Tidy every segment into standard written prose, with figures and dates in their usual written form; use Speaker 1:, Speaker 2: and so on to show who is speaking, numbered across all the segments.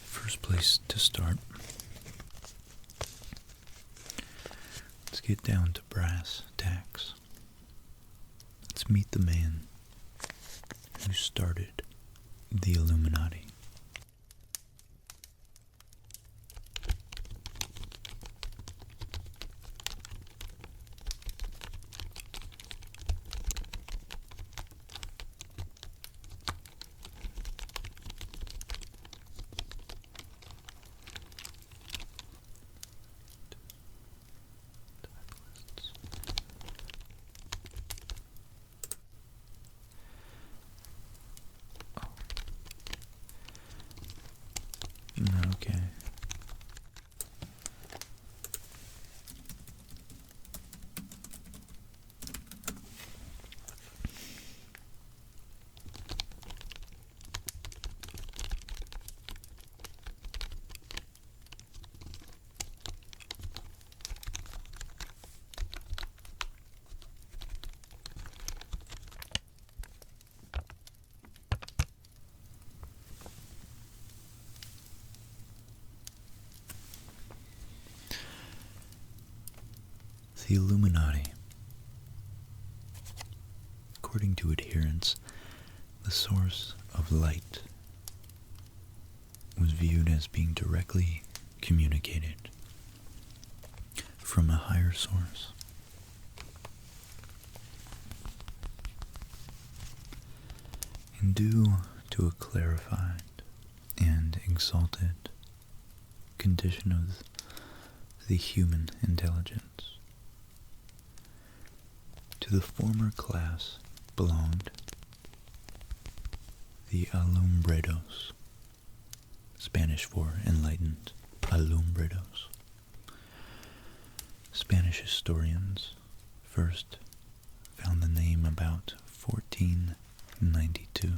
Speaker 1: First place to start. Let's get down to brass tacks. Let's meet the man who started the Illuminati. Okay. The Illuminati. According to adherents, the source of light was viewed as being directly communicated from a higher source. And due to a clarified and exalted condition of the human intelligence, to the former class belonged the alumbrados, Spanish for enlightened, alumbrados. Spanish historians first found the name about 1492,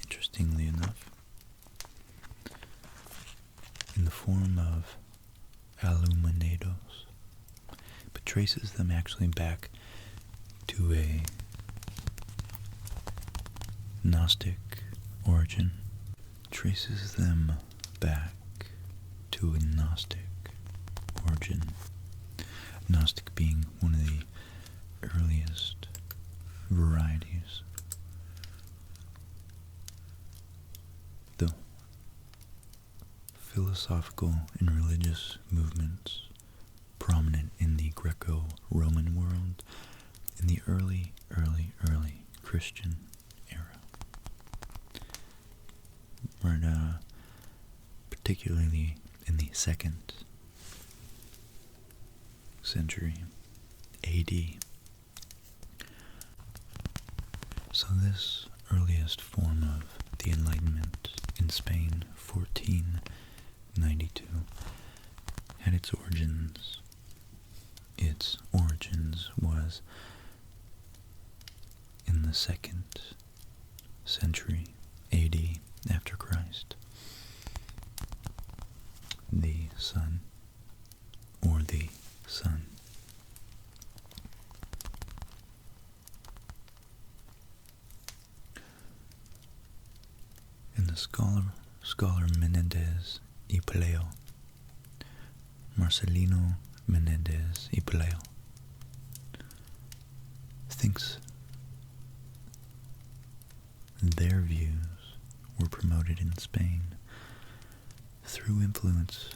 Speaker 1: interestingly enough, in the form of aluminados, but traces them actually back to a Gnostic origin, traces them back to a Gnostic origin, Gnostic being one of the earliest varieties. The philosophical and religious movements prominent in the Greco-Roman world in the early Christian era. Particularly in the 2nd century AD. So this earliest form of the Enlightenment in Spain, 1492, had its origins. Its origins was in the 2nd century AD after Christ. The sun, or the sun, and the scholar Menendez y Pelayo, Marcelino Menendez y Pelayo, thinks their views were promoted in Spain through influences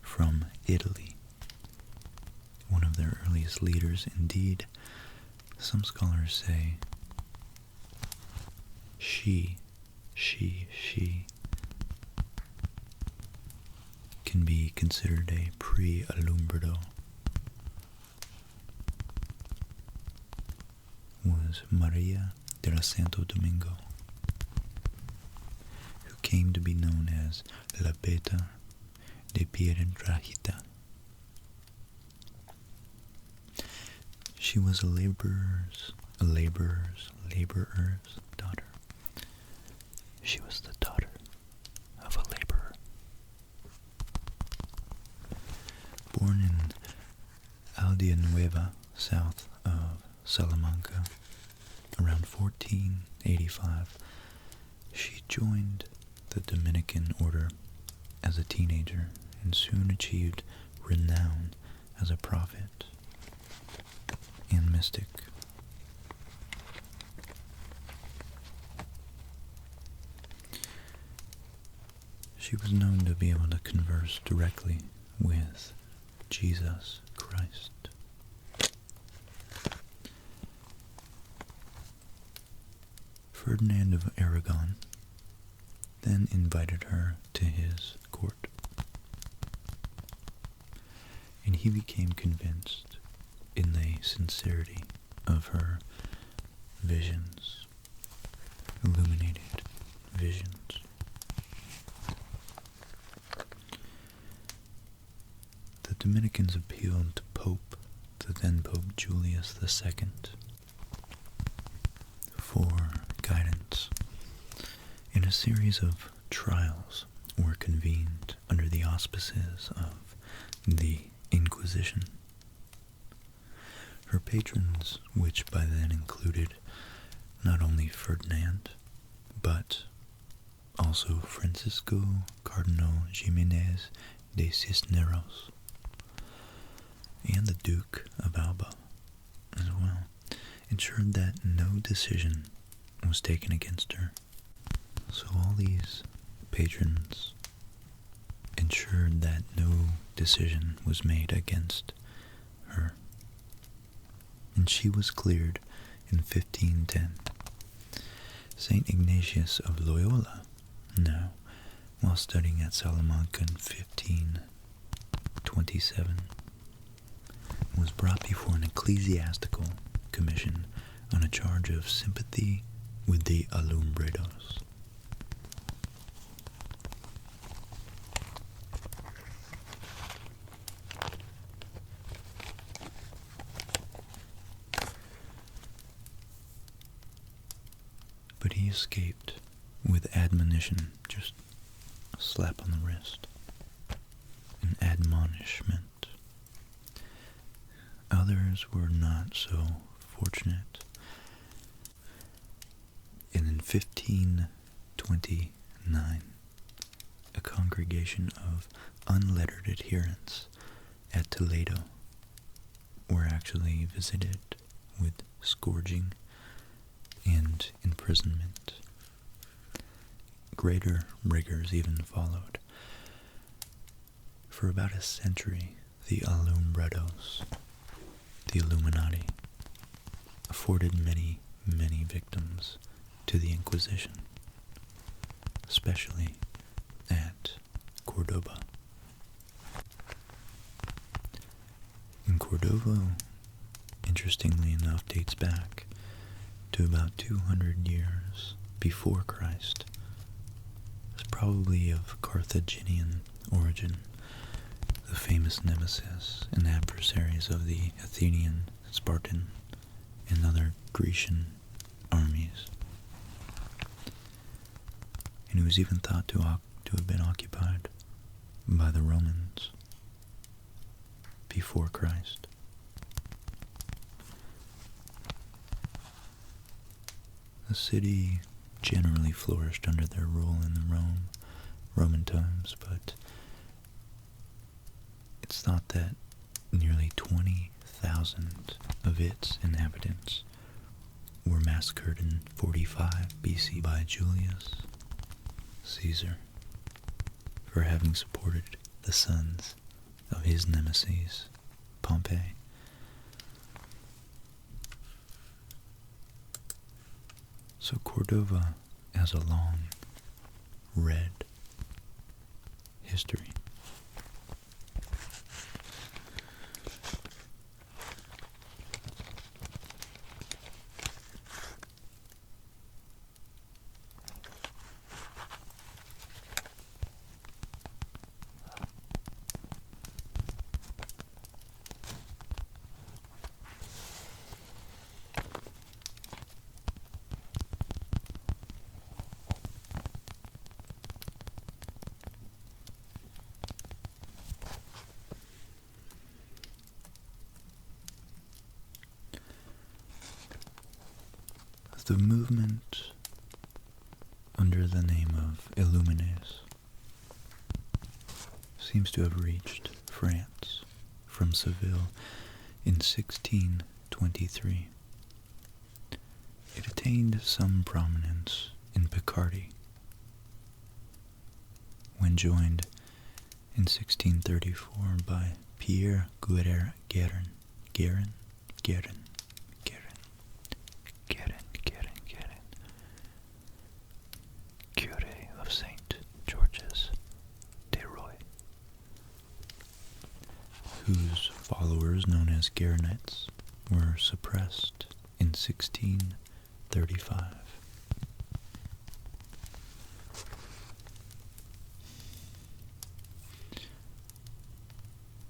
Speaker 1: from Italy. One of their earliest leaders, indeed, some scholars say she can be considered a pre-alumbrado, was Maria de la Santo Domingo, who came to be known as La Beta de Piedrahita. She was a laborer's daughter. She was the daughter of a laborer. Born in Aldea Nueva, south of Salamanca, around 1485, she joined the Dominican order as a teenager and soon achieved renown as a prophet and mystic. She was known to be able to converse directly with Jesus Christ. Ferdinand of Aragon then invited her to his court, and he became convinced in the sincerity of her visions, illuminated visions. The Dominicans appealed to the then Pope Julius II, for guidance, and a series of trials were convened under the auspices of the Inquisition. Her patrons, which by then included not only Ferdinand, but also Francisco Cardinal Jiménez de Cisneros, and the Duke of Alba as well, ensured that no decision was taken against her. So all these patrons ensured that no decision was made against her. And she was cleared in 1510. Saint Ignatius of Loyola, now, while studying at Salamanca in 1527, was brought before an ecclesiastical commission on a charge of sympathy with the alumbrados. But he escaped with admonition, just a slap on the wrist, an admonishment. Others were not so fortunate. And in 1529, a congregation of unlettered adherents at Toledo were actually visited with scourging and imprisonment. Greater rigors even followed. For about a century, the alumbrados, the Illuminati, afforded many, many victims to the Inquisition, especially at Cordoba. And Cordoba, interestingly enough, dates back to about 200 years before Christ. It's probably of Carthaginian origin, the famous nemesis and adversaries of the Athenian, Spartan, and other Grecian armies. And it was even thought to have been occupied by the Romans before Christ. The city generally flourished under their rule in the Roman times, but it's thought that nearly 20,000 of its inhabitants were massacred in 45 BC by Julius Caesar for having supported the sons of his nemesis, Pompey. So Cordoba has a long, red history. The movement under the name of Illuminates seems to have reached France from Seville in 1623. It attained some prominence in Picardy when joined in 1634 by Pierre Guérin, Curé of St. George's de Roy, whose followers, known as Guérinites, were suppressed in 1635.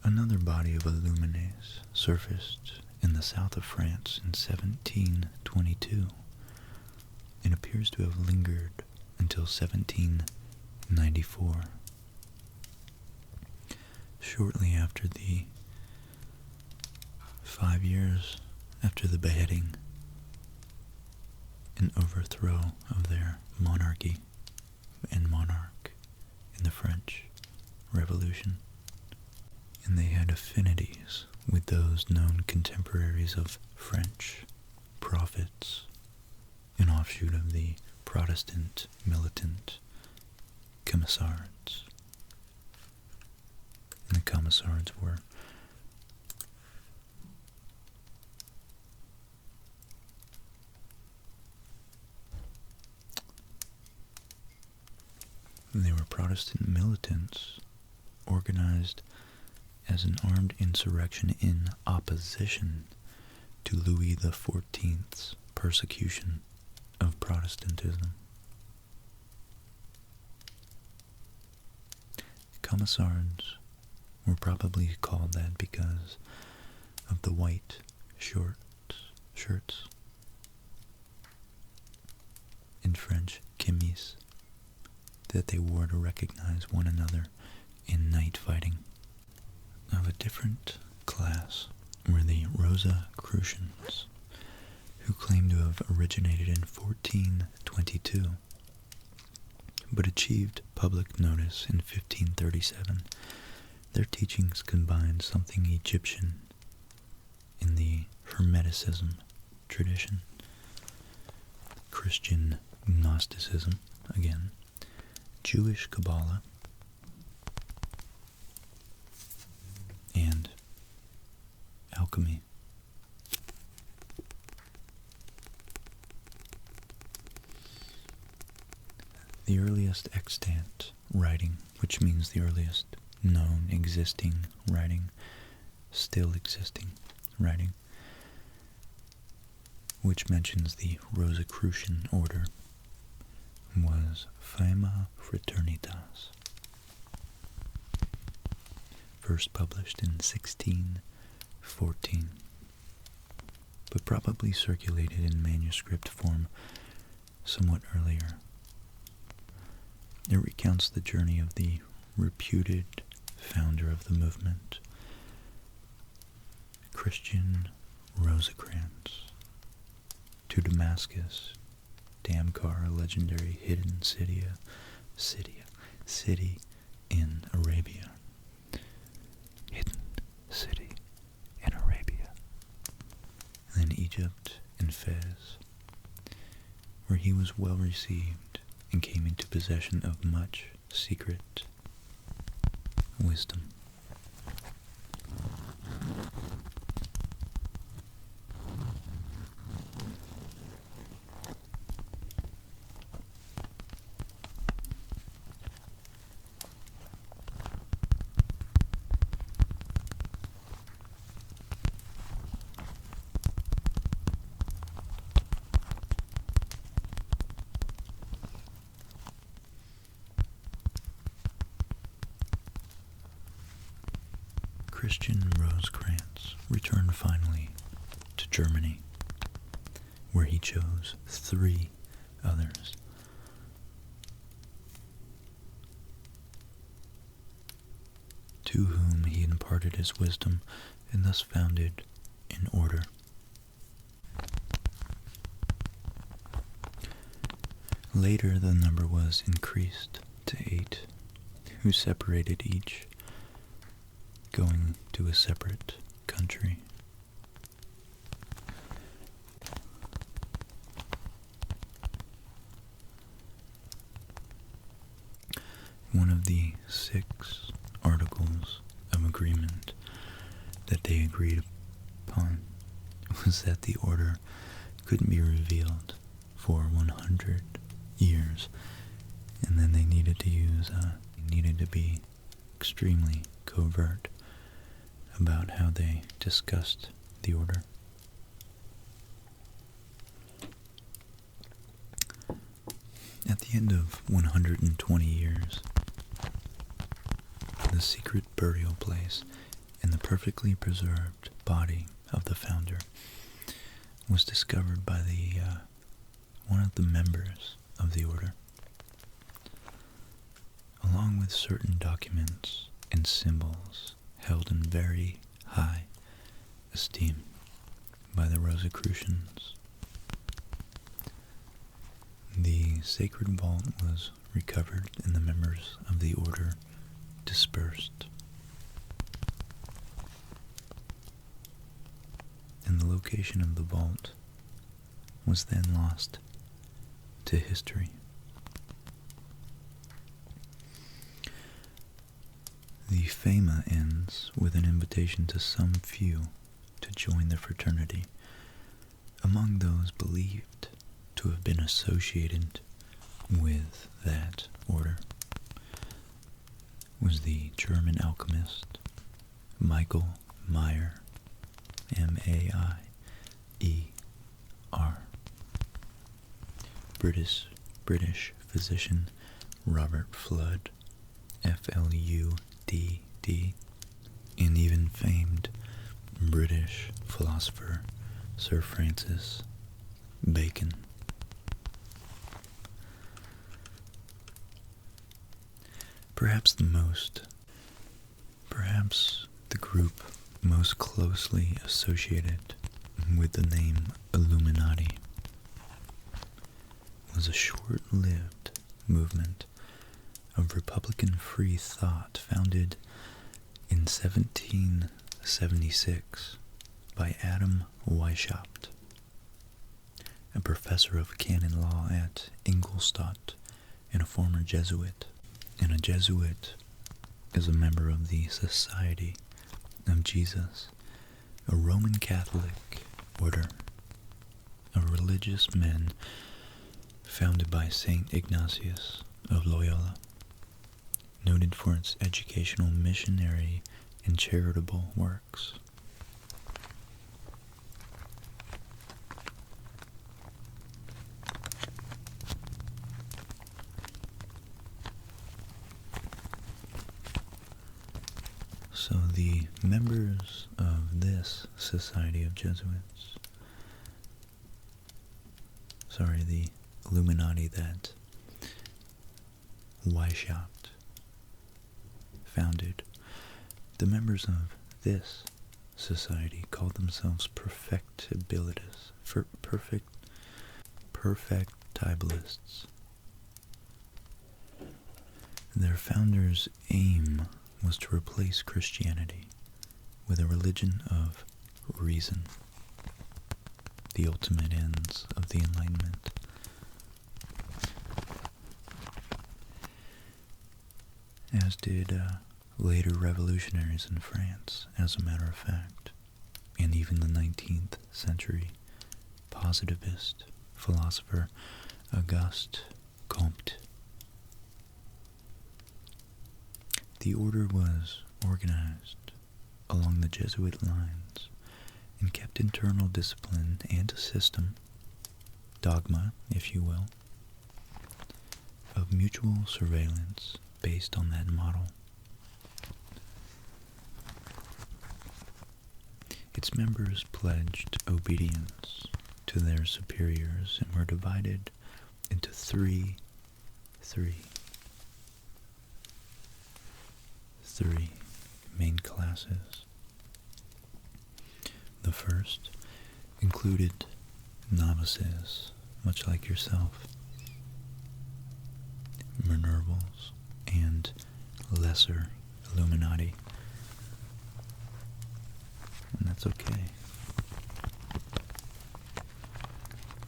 Speaker 1: Another body of Illuminates surfaced in the south of France in 1722 and appears to have lingered until 1794. Shortly after 5 years after the beheading and overthrow of their monarchy and monarch in the French Revolution, and they had affinities with those known contemporaries of French prophets, an offshoot of the Protestant militant Camisards. And the Camisards were Protestant militants organized as an armed insurrection in opposition to Louis XIV's persecution of Protestantism. Camisards were probably called that because of the white shirts, in French, chemise, that they wore to recognize one another in night fighting. Of a different class were the Rosicrucians, who claim to have originated in 1422, but achieved public notice in 1537. Their teachings combined something Egyptian in the Hermeticism tradition, Christian Gnosticism, again, Jewish Kabbalah, and alchemy. The earliest extant writing, which means the earliest known existing writing, still existing writing, which mentions the Rosicrucian order, was Fama Fraternitas, first published in 1614, but probably circulated in manuscript form somewhat earlier. It recounts the journey of the reputed founder of the movement, Christian Rosicrucian, to Damascus, Damcar, a legendary hidden city in Arabia. Hidden city in Arabia. And then Egypt and Fez, where he was well received and came into possession of much secret wisdom. Christian Rosecrans returned finally to Germany, where he chose 3 others. To whom he imparted his wisdom and thus founded an order. Later the number was increased to 8, who separated each, going to a separate country. One of the 6 articles of agreement that they agreed upon was that the order couldn't be revealed for 100 years, and then they needed to be extremely covert about how they discussed the order. At the end of 120 years, the secret burial place and the perfectly preserved body of the founder was discovered by one of the members of the order, along with certain documents and symbols held in very high esteem by the Rosicrucians. The sacred vault was recovered and the members of the order dispersed. And the location of the vault was then lost to history. The Fama ends with an invitation to some few to join the fraternity. Among those believed to have been associated with that order was the German alchemist Michael Meyer, M-A-I-E-R, British physician Robert Flood, F-L-U-D-D, and even famed British philosopher Sir Francis Bacon. Perhaps the group most closely associated with the name Illuminati was a short-lived movement of Republican free thought founded in 1776 by Adam Weishaupt, a professor of canon law at Ingolstadt and a former Jesuit. And a Jesuit is a member of the Society of Jesus, a Roman Catholic order of religious men founded by Saint Ignatius of Loyola, noted for its educational, missionary, and charitable works. So the members of this Society of Jesuits, the Illuminati that Weishaupt founded, the members of this society called themselves perfectibilists, perfectibilists. Their founders' aim was to replace Christianity with a religion of reason, the ultimate ends of the Enlightenment. As did later revolutionaries in France, as a matter of fact, and even the 19th century positivist philosopher Auguste Comte. The order was organized along the Jesuit lines and kept internal discipline and a system, dogma, if you will, of mutual surveillance based on that model. Its members pledged obedience to their superiors and were divided into three main classes. The first included novices, much like yourself, Minervals, and lesser Illuminati. And that's okay.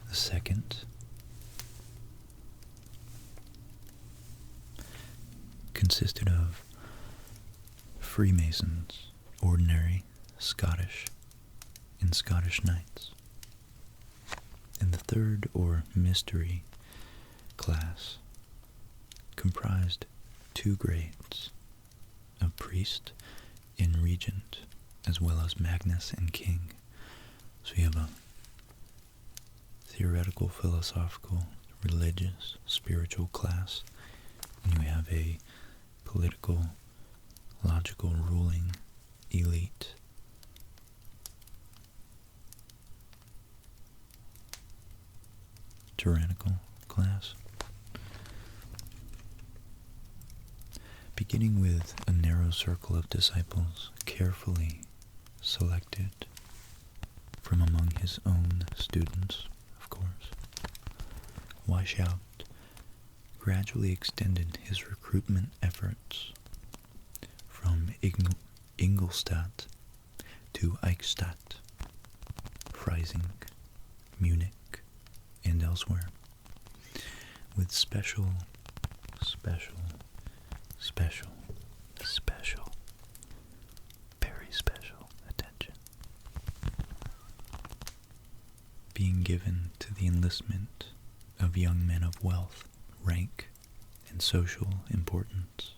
Speaker 1: The second consisted of Freemasons, ordinary Scottish and Scottish Knights. And the third, or mystery class, comprised two grades of priest and regent, as well as Magnus and king. So you have a theoretical, philosophical, religious, spiritual class, and you have a political, logical, ruling elite. Tyrannical class. Beginning with a narrow circle of disciples carefully selected from among his own students, of course, Weishaupt gradually extended his recruitment efforts from Ingolstadt to Eichstätt, Freising, Munich, and elsewhere, with special, very special attention being given to the enlistment of young men of wealth, rank, and social importance.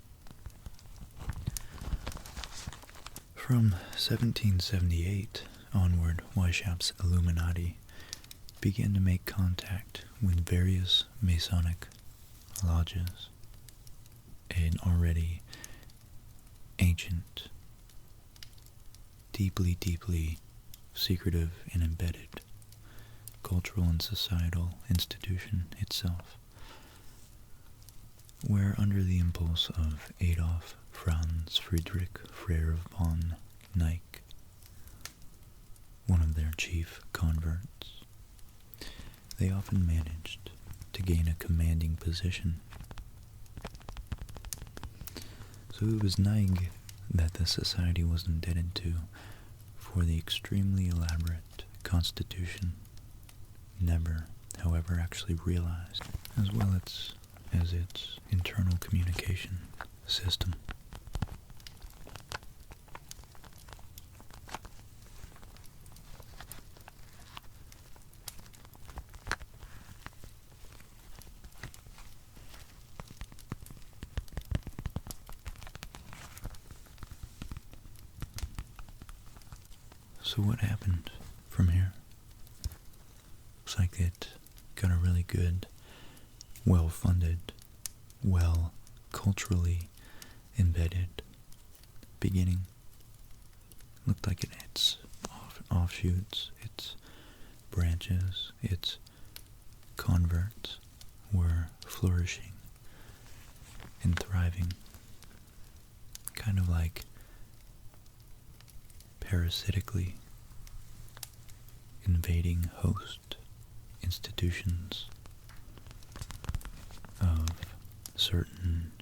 Speaker 1: From 1778 onward, Weishaupt's Illuminati began to make contact with various Masonic lodges, an already ancient, deeply secretive and embedded cultural and societal institution itself, where under the impulse of Adolf Franz Friedrich Frere von Eyck, one of their chief converts, they often managed to gain a commanding position. So it was Eyck that the society was indebted to for the extremely elaborate constitution, never, however, actually realized, as well as its internal communication system. So what happened from here? Looks like it got a really good, well-funded, culturally embedded beginning. Looked like its offshoots, its branches, its converts were flourishing and thriving, kind of like parasitically invading host institutions of certain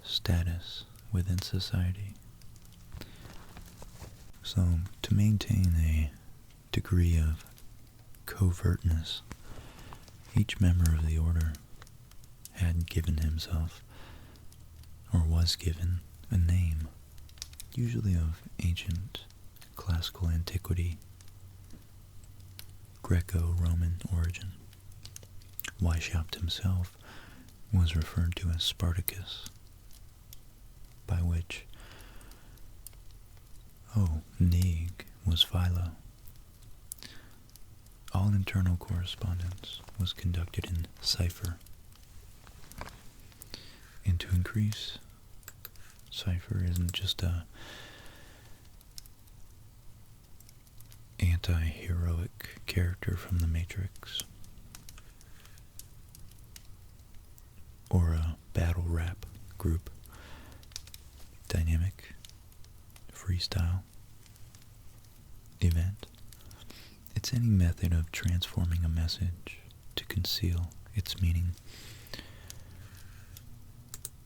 Speaker 1: status within society. So, to maintain a degree of covertness, each member of the order had given himself, or was given, a name, usually of ancient classical antiquity, Greco-Roman origin. Weishaupt himself was referred to as Spartacus, by which, Neig was Philo. All internal correspondence was conducted in cipher. And to increase, cipher isn't just a anti-heroic character from the Matrix, or a battle rap group, dynamic, freestyle event. It's any method of transforming a message to conceal its meaning.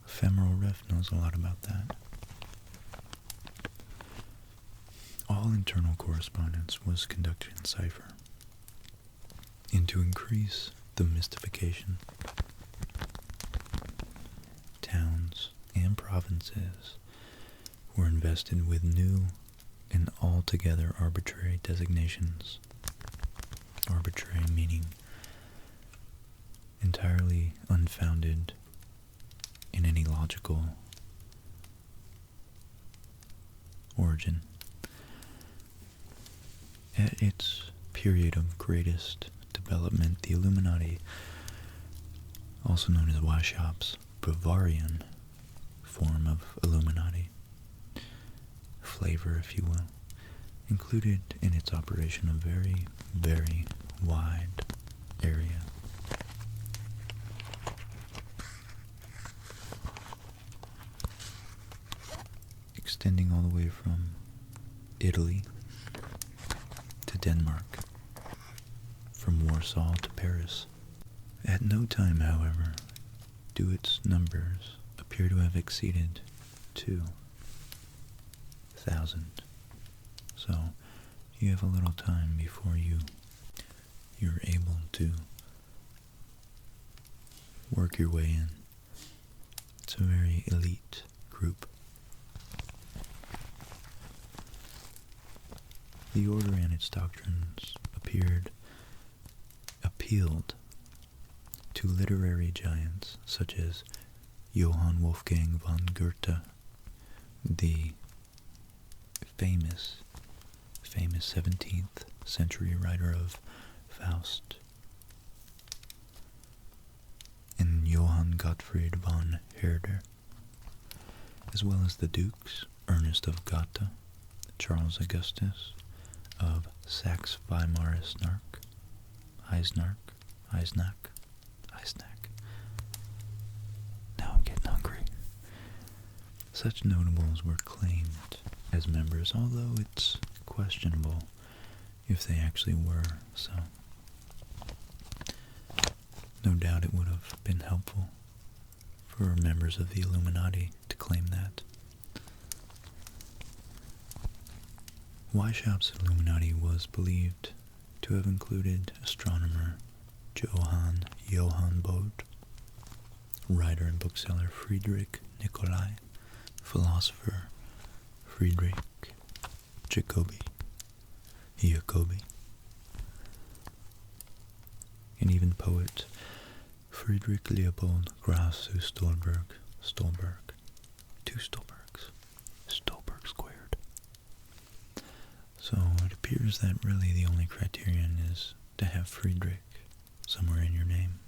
Speaker 1: Ephemeral Riff knows a lot about that. All internal correspondence was conducted in cipher, and to increase the mystification, towns and provinces were invested with new and altogether arbitrary designations. Arbitrary meaning entirely unfounded in any logical origin. At its period of greatest development, the Illuminati, also known as Weishaupt's Bavarian form of Illuminati, flavor if you will, included in its operation a very, very wide area. Extending all the way from Italy to Denmark, from Warsaw to Paris. At no time, however, do its numbers appear to have exceeded 2,000. So you have a little time before you're able to work your way in. It's a very elite group. The order and its doctrines appealed to literary giants such as Johann Wolfgang von Goethe, the famous 17th century writer of Faust, and Johann Gottfried von Herder, as well as the dukes Ernest of Gotha, Charles Augustus of Saxe-Weimar-Eisenach. Now I'm getting hungry. Such notables were claimed as members, although it's questionable if they actually were, so no doubt it would have been helpful for members of the Illuminati to claim that. Weishaupt's Illuminati was believed to have included astronomer Johann Bode, writer and bookseller Friedrich Nicolai, philosopher Friedrich Jacobi, and even poet Friedrich Leopold Graf zu Stolberg, two Stolbergs, Stolberg squared. So it appears that really the only criterion is to have Friedrich somewhere in your name.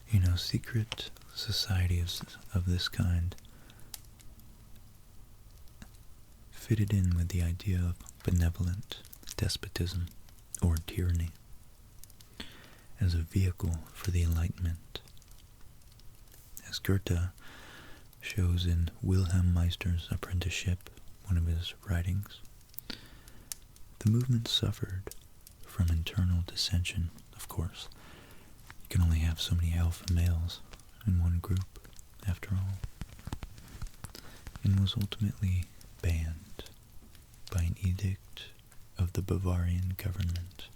Speaker 1: You know, secret societies of this kind fitted in with the idea of benevolent despotism or tyranny as a vehicle for the Enlightenment. As Goethe shows in Wilhelm Meister's Apprenticeship, one of his writings, the movement suffered from internal dissension, of course. You can only have so many alpha males in one group, after all, and was ultimately banned by an edict of the Bavarian government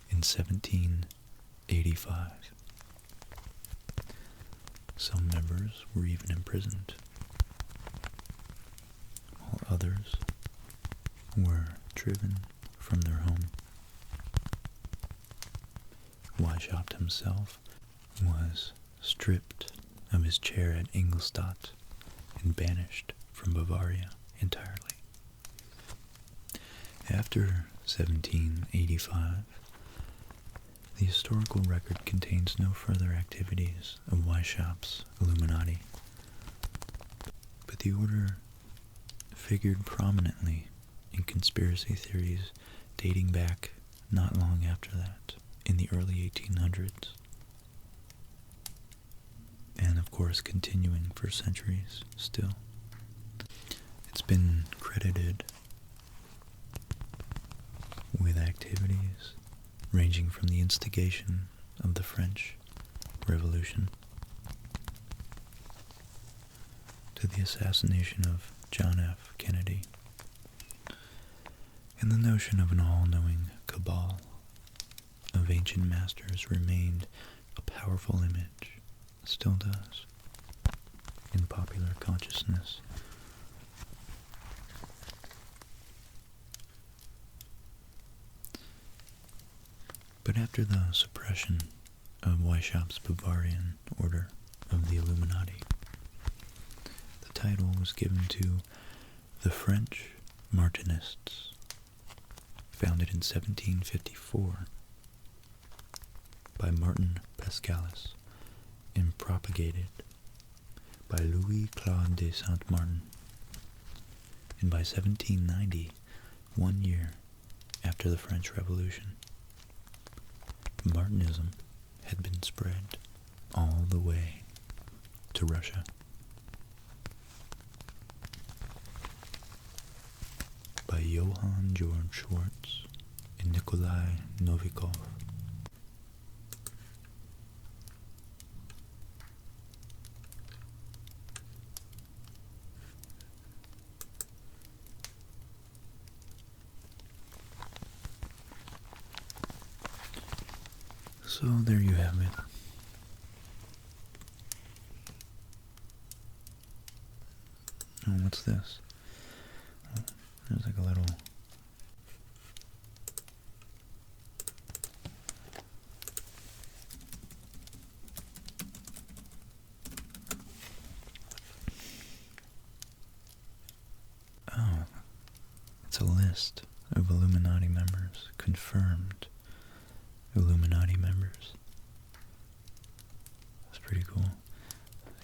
Speaker 1: in 1785. Some members were even imprisoned, while others were driven from their home. Weishaupt himself was stripped of his chair at Ingolstadt and banished from Bavaria entirely. After 1785, The historical record contains no further activities of Weishaupt's Illuminati, but the order figured prominently in conspiracy theories dating back not long after that, in the early 1800s, and of course continuing for centuries still. It's been credited with activities ranging from the instigation of the French Revolution to the assassination of John F. Kennedy, and the notion of an all-knowing cabal of ancient masters remained a powerful image, still does, in popular consciousness. But after the suppression of Weishaupt's Bavarian order of the Illuminati, the title was given to the French Martinists, founded in 1754 by Martin Pascalis and propagated by Louis-Claude de Saint-Martin. And by 1790, 1 year after the French Revolution, Martinism had been spread all the way to Russia. By Johann Georg Schwartz and Nikolai Novikov. So there you have it. Oh, what's this? Oh, there's like a little... Oh, it's a list of Illuminati members, confirmed Illuminati members. That's pretty cool.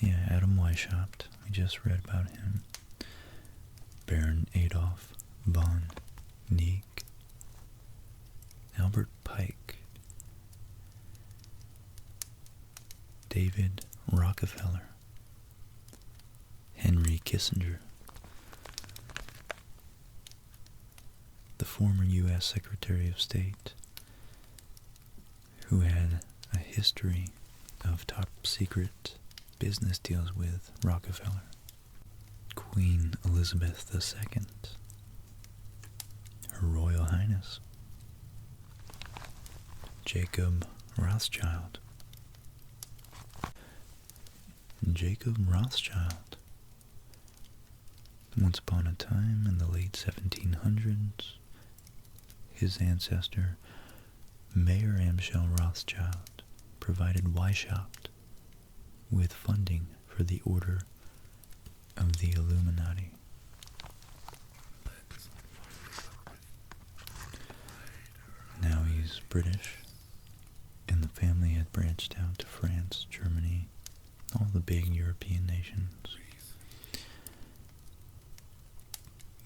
Speaker 1: Yeah, Adam Weishaupt, we just read about him. Baron Adolf von Neek. Albert Pike. David Rockefeller. Henry Kissinger. The former U.S. Secretary of State, who had a history of top-secret business deals with Rockefeller. Queen Elizabeth II, Her Royal Highness, Jacob Rothschild. Jacob Rothschild, once upon a time in the late 1700s, his ancestor, Mayer Amschel Rothschild, provided Weishaupt with funding for the Order of the Illuminati. Now he's British, and the family had branched out to France, Germany, all the big European nations,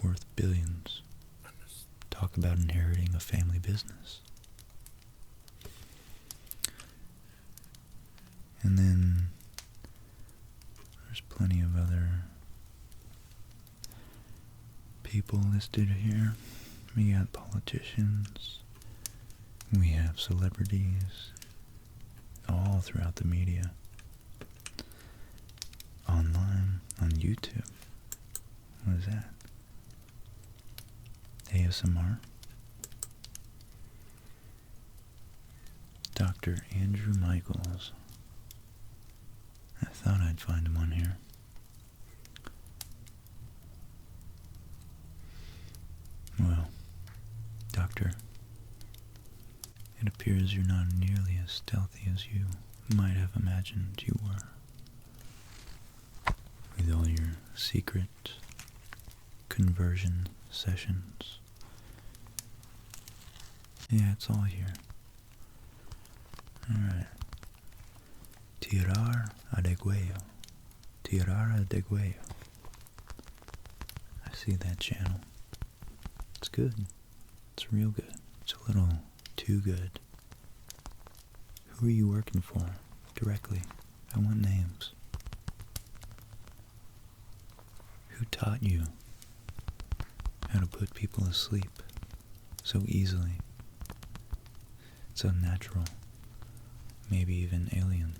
Speaker 1: worth billions. Talk about inheriting a family business. And then there's plenty of other people listed here. We got politicians, we have celebrities, all throughout the media, online, on YouTube. What is that? ASMR. Dr. Andrew Michaels. I thought I'd find him on here. Well, Doctor, it appears you're not nearly as stealthy as you might have imagined you were. With all your secret conversion sessions. Yeah, it's all here. Alright. TirarADeguello. TirarADeguello. I see that channel. It's good. It's real good. It's a little too good. Who are you working for? Directly. I want names. Who taught you how to put people asleep so easily? So natural. Maybe even alien.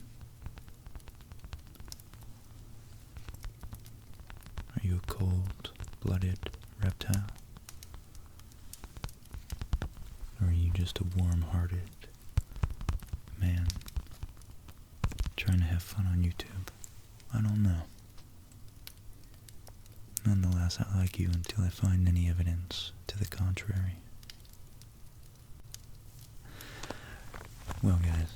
Speaker 1: Are you a cold-blooded reptile? Or are you just a warm-hearted man trying to have fun on YouTube? I don't know. Nonetheless, I like you until I find any evidence to the contrary. Well, guys,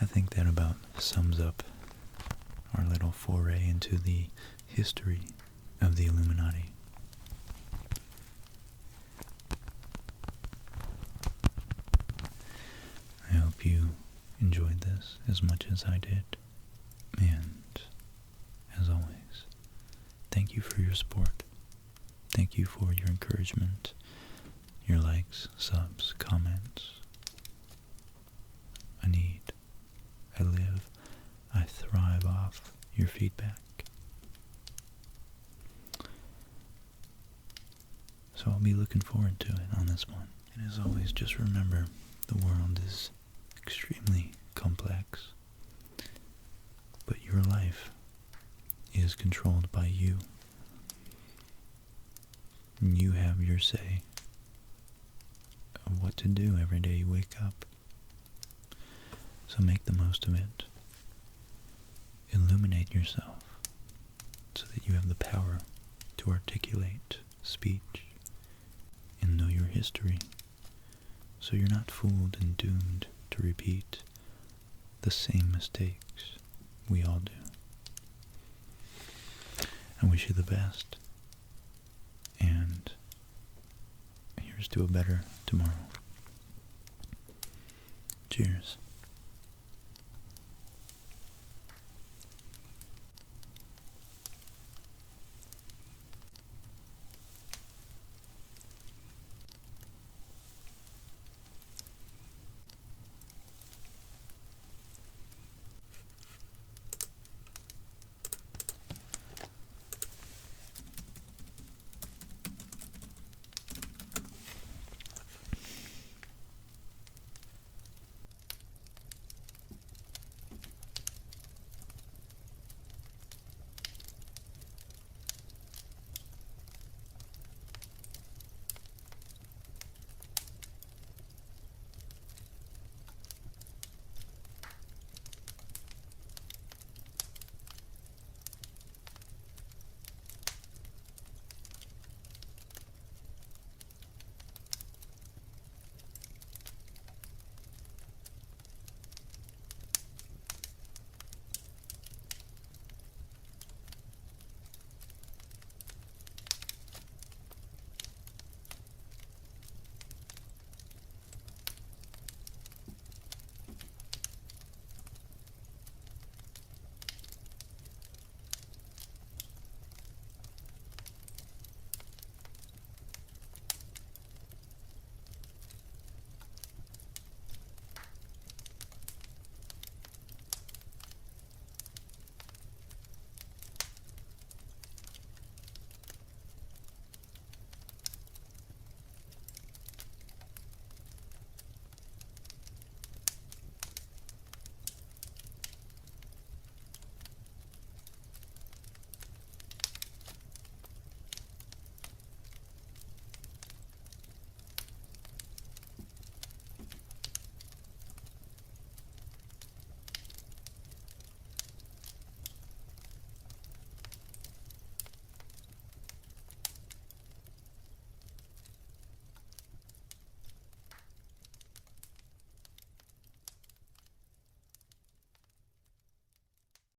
Speaker 1: I think that about sums up our little foray into the history of the Illuminati. I hope you enjoyed this as much as I did. And, as always, thank you for your support. Thank you for your encouragement, your likes, subs, comments. I live, I thrive off your feedback. So I'll be looking forward to it on this one. And as always, just remember, the world is extremely complex, but your life is controlled by you. And you have your say of what to do every day you wake up. So make the most of it. Illuminate yourself so that you have the power to articulate speech and know your history, so you're not fooled and doomed to repeat the same mistakes we all do. I wish you the best, and here's to a better tomorrow. Cheers.